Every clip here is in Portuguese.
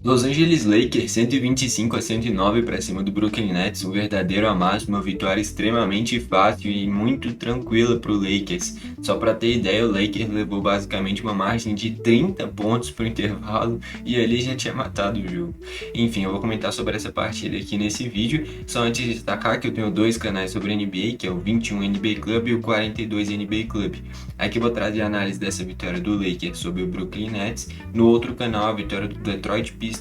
Los Angeles Lakers 125-109 para cima do Brooklyn Nets, um verdadeiro amasso, uma vitória extremamente fácil e muito tranquila para o Lakers. Só para ter ideia, o Lakers levou basicamente uma margem de 30 pontos para o intervalo e ali já tinha matado o jogo. Enfim, eu vou comentar sobre essa partida aqui nesse vídeo, só antes de destacar que eu tenho dois canais sobre NBA, que é o 21 NBA Club e o 42 NBA Club. Aqui eu vou trazer a análise dessa vitória do Lakers sobre o Brooklyn Nets, no outro canal a vitória do Detroit Pistons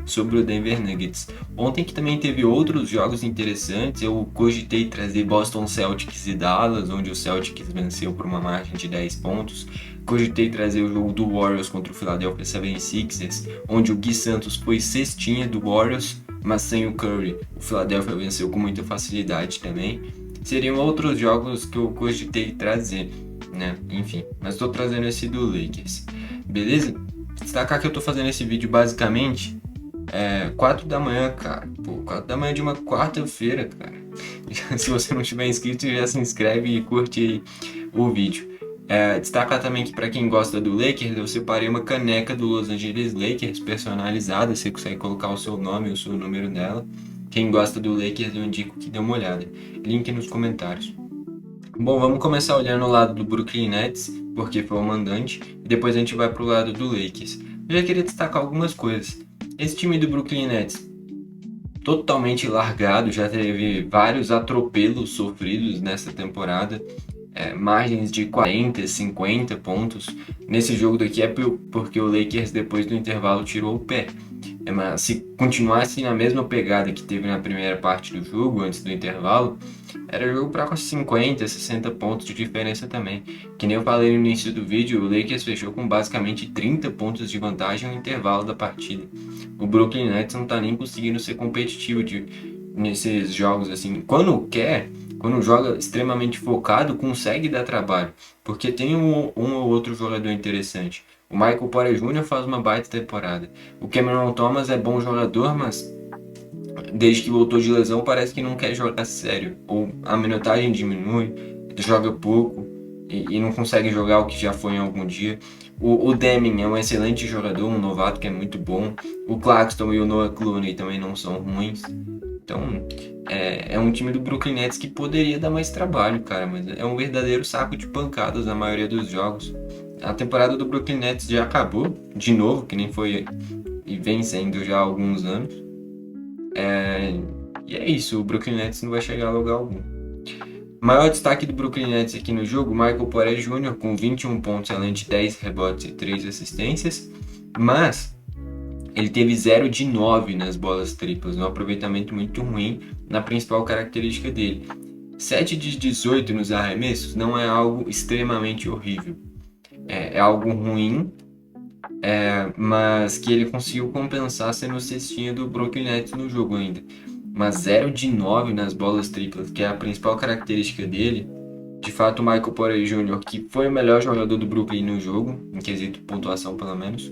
sobre o Denver Nuggets. Ontem que também teve outros jogos interessantes, eu cogitei trazer Boston Celtics e Dallas, onde o Celtics venceu por uma margem de 10 pontos. Cogitei trazer o jogo do Warriors contra o Philadelphia 76ers, onde o Gui Santos foi cestinha do Warriors, mas sem o Curry. O Philadelphia venceu com muita facilidade também. Seriam outros jogos que eu cogitei trazer, né? Enfim, mas estou trazendo esse do Lakers. Beleza? Destacar que eu tô fazendo esse vídeo basicamente 4 da manhã, cara. Pô, 4 da manhã de uma quarta-feira, cara. Se você não tiver inscrito, já se inscreve e curte aí o vídeo. Destacar também que para quem gosta do Lakers, eu separei uma caneca do Los Angeles Lakers personalizada. Você consegue colocar o seu nome e o seu número nela. Quem gosta do Lakers, eu indico que dê uma olhada. Link nos comentários. Bom, vamos começar olhando o lado do Brooklyn Nets, porque foi o mandante, e depois a gente vai pro lado do Lakers. Eu já queria destacar algumas coisas. Esse time do Brooklyn Nets, totalmente largado, já teve vários atropelos sofridos nessa temporada, margens de 40, 50 pontos. Nesse jogo daqui é porque o Lakers depois do intervalo tirou o pé. Mas se continuasse na mesma pegada que teve na primeira parte do jogo, antes do intervalo, era jogo para 50, 60 pontos de diferença também. Que nem eu falei no início do vídeo, o Lakers fechou com basicamente 30 pontos de vantagem no intervalo da partida. O Brooklyn Nets não tá nem conseguindo ser competitivo nesses jogos assim. Quando joga extremamente focado, consegue dar trabalho. Porque tem um ou outro jogador interessante. O Michael Porter Jr. faz uma baita temporada. O Cameron Thomas é bom jogador, mas desde que voltou de lesão parece que não quer jogar sério. Ou a minutagem diminui, joga pouco e não consegue jogar o que já foi em algum dia. O Deming é um excelente jogador, um novato que é muito bom. O Claxton e o Noah Clooney também não são ruins. Então, é um time do Brooklyn Nets que poderia dar mais trabalho, cara, mas é um verdadeiro saco de pancadas na maioria dos jogos. A temporada do Brooklyn Nets já acabou, de novo, que nem foi e vem sendo já há alguns anos. E é isso, o Brooklyn Nets não vai chegar a lugar algum. Maior destaque do Brooklyn Nets aqui no jogo, Michael Porter Jr. com 21 pontos, além de 10 rebotes e 3 assistências, mas ele teve 0 de 9 nas bolas triplas, um aproveitamento muito ruim na principal característica dele. 7 de 18 nos arremessos não é algo extremamente horrível, é algo ruim, mas que ele conseguiu compensar sendo o cestinha do Brooklyn Nets no jogo ainda. Mas 0 de 9 nas bolas triplas, que é a principal característica dele. De fato, o Michael Porter Jr., que foi o melhor jogador do Brooklyn no jogo, em quesito pontuação pelo menos,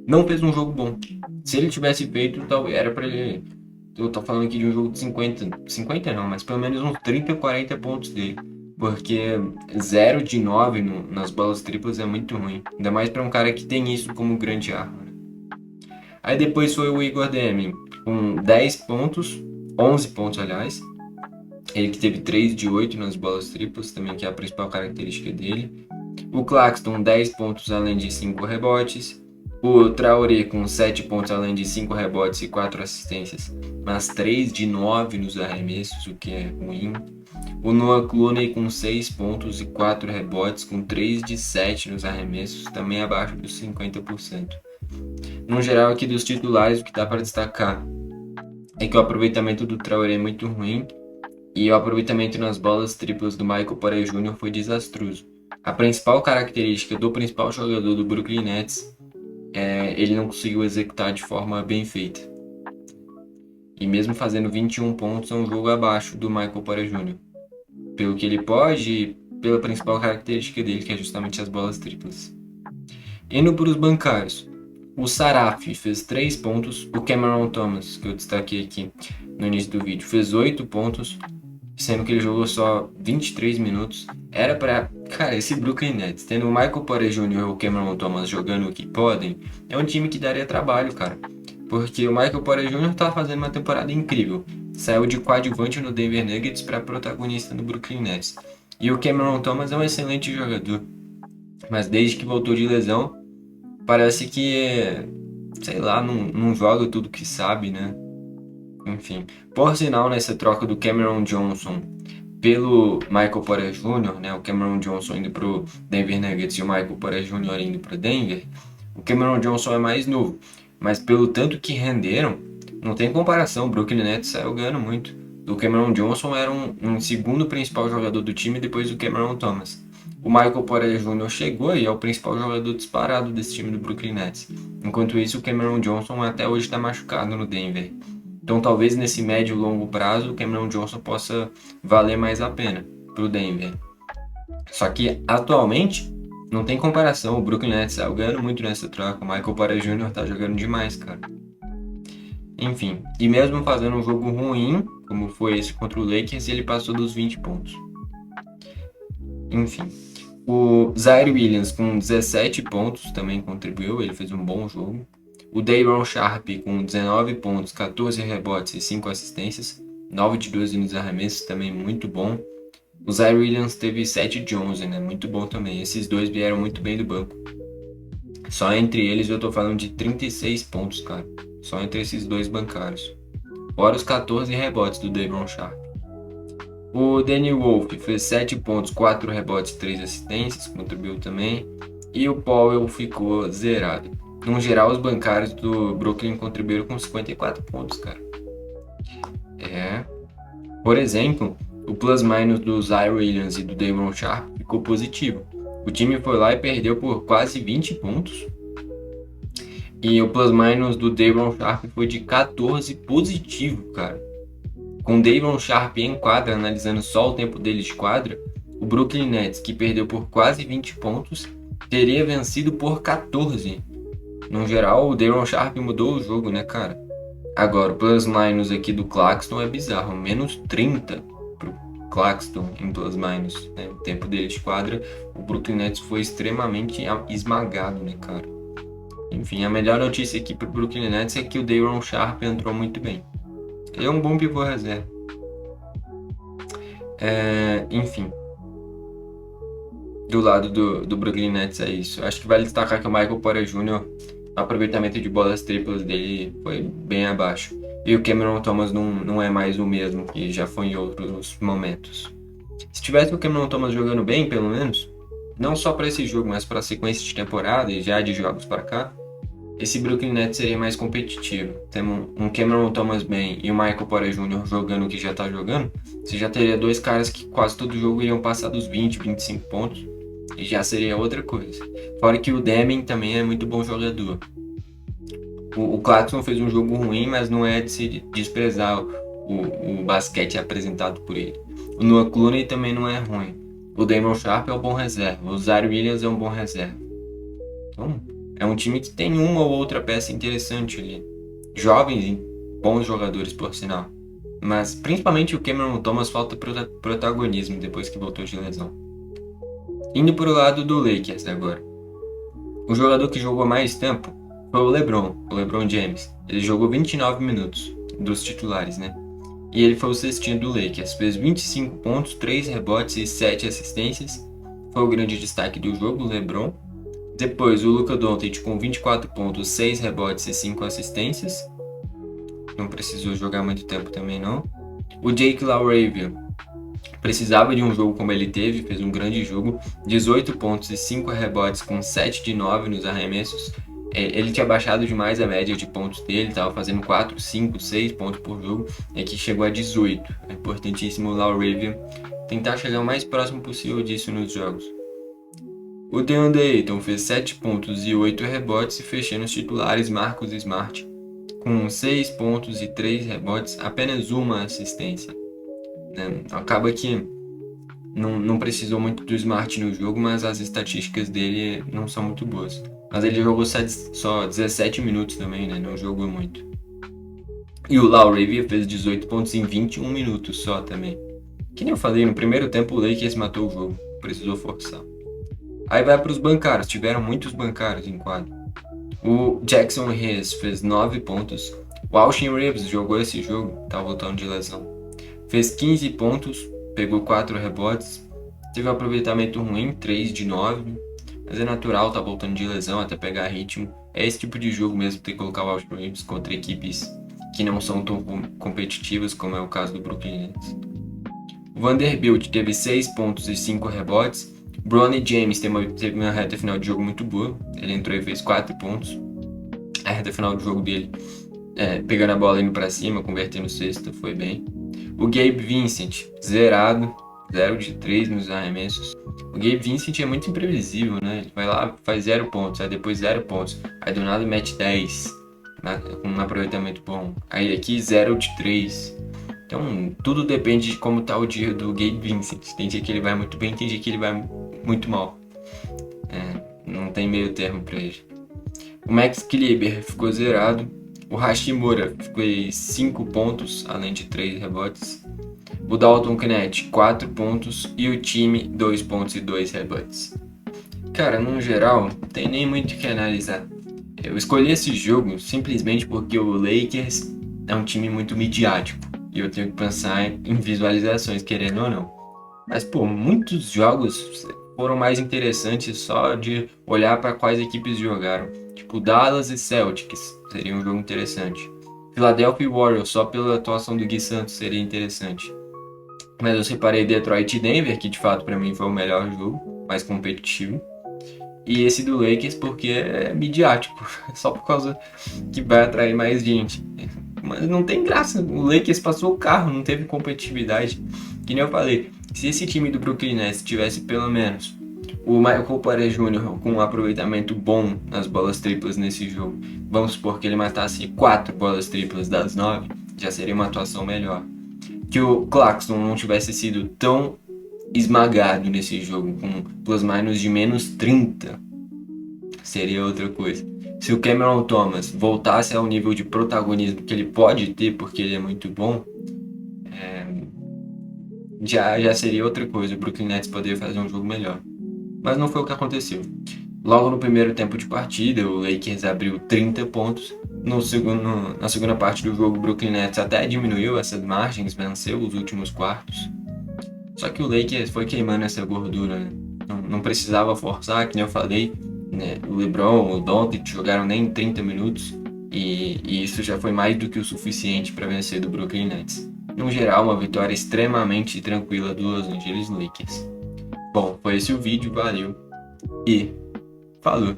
não fez um jogo bom. Se ele tivesse feito, talvez era para ele. Eu tô falando aqui de um jogo de 50 não, mas pelo menos uns 30, 40 pontos dele. Porque 0 de 9 nas bolas triplas é muito ruim. Ainda mais para um cara que tem isso como grande arma. Aí depois foi o Igor Deming com 10 pontos, 11 pontos aliás. Ele que teve 3 de 8 nas bolas triplas, também que é a principal característica dele. O Claxton 10 pontos além de 5 rebotes. O Traoré com 7 pontos além de 5 rebotes e 4 assistências, mas 3 de 9 nos arremessos, o que é ruim. O Noah Clooney com 6 pontos e 4 rebotes, com 3 de 7 nos arremessos, também abaixo dos 50%. No geral, aqui dos titulares, o que dá para destacar é que o aproveitamento do Traoré é muito ruim e o aproveitamento nas bolas triplas do Michael Porter Jr. foi desastroso. A principal característica do principal jogador do Brooklyn Nets ele não conseguiu executar de forma bem feita. E mesmo fazendo 21 pontos, é um jogo abaixo do Michael Porter Jr. Pelo que ele pode e pela principal característica dele, que é justamente as bolas triplas. Indo para os bancários, o Saraf fez 3 pontos, o Cameron Thomas, que eu destaquei aqui no início do vídeo, fez 8 pontos, sendo que ele jogou só 23 minutos. Era pra... Cara, esse Brooklyn Nets, tendo o Michael Porter Jr. e o Cameron Thomas jogando o que podem, é um time que daria trabalho, cara. porque o Michael Porter Jr. tá fazendo uma temporada incrível. Saiu de coadjuvante no Denver Nuggets para protagonista no Brooklyn Nets. E o Cameron Thomas é um excelente jogador, mas desde que voltou de lesão, parece que, sei lá, não joga tudo que sabe, né? Enfim, por sinal, nessa troca do Cameron Johnson pelo Michael Porter Jr., né? O Cameron Johnson indo pro Denver Nuggets e o Michael Porter Jr. indo pro Denver, o Cameron Johnson é mais novo, mas pelo tanto que renderam, não tem comparação. O Brooklyn Nets saiu ganhando muito. O Cameron Johnson era um segundo principal jogador do time depois do Cameron Thomas. O Michael Porter Jr. chegou e é o principal jogador disparado desse time do Brooklyn Nets. Enquanto isso, o Cameron Johnson até hoje está machucado no Denver. Então talvez nesse médio e longo prazo o Cameron Johnson possa valer mais a pena para o Denver. Só que atualmente não tem comparação. O Brooklyn Nets saiu ganhando muito nessa troca. O Michael Porter Jr. tá jogando demais, cara. Enfim, e mesmo fazendo um jogo ruim, como foi esse contra o Lakers, ele passou dos 20 pontos. Enfim, o Zion Williams com 17 pontos também contribuiu, ele fez um bom jogo. O Day'Ron Sharpe com 19 pontos, 14 rebotes e 5 assistências, 9 de 12 nos arremessos, também muito bom. O Zion Williams teve 7 de 11, né? Muito bom também. Esses dois vieram muito bem do banco. Só entre eles eu tô falando de 36 pontos, cara. Só entre esses dois bancários. Fora os 14 rebotes do Day'Ron Sharpe. O Danny Wolf fez 7 pontos, 4 rebotes e 3 assistências, contribuiu também. E o Powell ficou zerado. No geral, os bancários do Brooklyn contribuíram com 54 pontos, cara. Por exemplo, o plus-minus do Zion Williams e do Day'Ron Sharpe ficou positivo. O time foi lá e perdeu por quase 20 pontos. E o plus-minus do Day'Ron Sharpe foi de 14 positivo, cara. Com o Day'Ron Sharpe em quadra, analisando só o tempo dele de quadra, o Brooklyn Nets, que perdeu por quase 20 pontos, teria vencido por 14. No geral, o Day'Ron Sharpe mudou o jogo, né, cara? Agora, o plus-minus aqui do Claxton é bizarro, menos 30 pro Claxton em plus-minus, né? O tempo dele de quadra, o Brooklyn Nets foi extremamente esmagado, né, cara? Enfim, a melhor notícia aqui pro Brooklyn Nets é que o Day'Ron Sharpe entrou muito bem. Ele é um bom pivô reserva. Enfim. Do lado do Brooklyn Nets é isso. Acho que vale destacar que o Michael Porter Jr., o aproveitamento de bolas triplas dele foi bem abaixo. E o Cameron Thomas não é mais o mesmo que já foi em outros momentos. Se tivesse o Cameron Thomas jogando bem, pelo menos, não só para esse jogo, mas para a sequência de temporada e já de jogos para cá, esse Brooklyn Nets seria mais competitivo. Tendo um Cameron Thomas bem e o Michael Porter Jr. jogando o que já tá jogando, você já teria dois caras que quase todo jogo iriam passar dos 20, 25 pontos, e já seria outra coisa. Fora que o Damian também é muito bom jogador. O Claxton fez um jogo ruim, mas não é de se desprezar o basquete apresentado por ele. O Noah Clooney também não é ruim. O Day'Ron Sharpe é um bom reserva. O Zion Williams é um bom reserva. Então, é um time que tem uma ou outra peça interessante ali. Jovens e bons jogadores, por sinal. Mas principalmente o Cameron Thomas falta protagonismo depois que voltou de lesão. Indo para o lado do Lakers agora. O jogador que jogou mais tempo foi o LeBron James. Ele jogou 29 minutos dos titulares, né? E ele foi o cestinho do Lakers. Fez 25 pontos, 3 rebotes e 7 assistências. Foi o grande destaque do jogo, o LeBron. Depois o Luka Doncic com 24 pontos, 6 rebotes e 5 assistências. Não precisou jogar muito tempo também não. O Jake LaRavia precisava de um jogo como ele teve, fez um grande jogo. 18 pontos e 5 rebotes com 7 de 9 nos arremessos. Ele tinha baixado demais a média de pontos dele, estava fazendo 4, 5, 6 pontos por jogo. E aqui chegou a 18. É importantíssimo o LaRavia tentar chegar o mais próximo possível disso nos jogos. O DeAndre Ayton fez 7 pontos e 8 rebotes e fechando os titulares Marcus Smart com 6 pontos e 3 rebotes, apenas uma assistência. Acaba que não precisou muito do Smart no jogo, mas as estatísticas dele não são muito boas. Mas ele jogou só 17 minutos também, né? Não jogou muito. E o LaRavia fez 18 pontos em 21 minutos só também. Que nem eu falei, no primeiro tempo o Lakers matou o jogo, precisou forçar. Aí vai para os bancários, tiveram muitos bancários em quadro. O Jackson Reyes fez 9 pontos. O Austin Reeves jogou esse jogo, tá voltando de lesão. Fez 15 pontos, pegou 4 rebotes. Teve um aproveitamento ruim, 3 de 9. Mas é natural, tá voltando de lesão até pegar ritmo. É esse tipo de jogo mesmo, ter que colocar o Austin Reeves contra equipes que não são tão competitivas, como é o caso do Brooklyn Nets. O Vanderbilt teve 6 pontos e 5 rebotes. Bronny James teve uma reta final de jogo muito boa. Ele entrou e fez 4 pontos. A reta final do jogo dele, pegando a bola indo pra cima, convertendo cesta, foi bem. O Gabe Vincent, zerado, 0 de 3 nos arremessos. O Gabe Vincent é muito imprevisível, né? Ele vai lá, faz 0 pontos, aí depois 0 pontos. Aí do nada mete 10, com um aproveitamento bom. Aí aqui 0 de 3. Então, tudo depende de como tá o dia do Gabe Vincent. Tem dia que ele vai muito bem, tem dia que ele vai muito mal. Não tem meio termo pra ele. O Max Kleber ficou zerado. O Hashimura ficou 5 pontos, além de 3 rebotes. O Dalton Knecht, 4 pontos. E o time, 2 pontos e 2 rebotes. Cara, no geral, não tem nem muito o que analisar. Eu escolhi esse jogo simplesmente porque o Lakers é um time muito midiático. E eu tenho que pensar em visualizações, querendo ou não. Mas, pô, muitos jogos foram mais interessantes só de olhar para quais equipes jogaram. Tipo, Dallas e Celtics seria um jogo interessante. Philadelphia Warriors, só pela atuação do Gui Santos, seria interessante. Mas eu separei Detroit e Denver, que de fato para mim foi o melhor jogo, mais competitivo. E esse do Lakers porque é midiático, só por causa que vai atrair mais gente. Mas não tem graça, o Lakers passou o carro, não teve competitividade. Que nem eu falei, se esse time do Brooklyn Nets tivesse pelo menos o Michael Porter Jr. com um aproveitamento bom nas bolas triplas nesse jogo, vamos supor que ele matasse 4 bolas triplas das 9, já seria uma atuação melhor. Que o Claxton não tivesse sido tão esmagado nesse jogo, com plus-minus de menos 30, seria outra coisa. Se o Cameron Thomas voltasse ao nível de protagonismo que ele pode ter, porque ele é muito bom, já seria outra coisa. O Brooklyn Nets poderia fazer um jogo melhor. Mas não foi o que aconteceu. Logo no primeiro tempo de partida, o Lakers abriu 30 pontos. Na segunda parte do jogo, o Brooklyn Nets até diminuiu essas margens, venceu os últimos quartos. Só que o Lakers foi queimando essa gordura, né? Não precisava forçar, que nem eu falei, né? O LeBron, o Doncic jogaram nem 30 minutos e isso já foi mais do que o suficiente para vencer do Brooklyn Nets. No geral, uma vitória extremamente tranquila do Los Angeles Lakers. Bom, foi esse o vídeo, valeu e falou!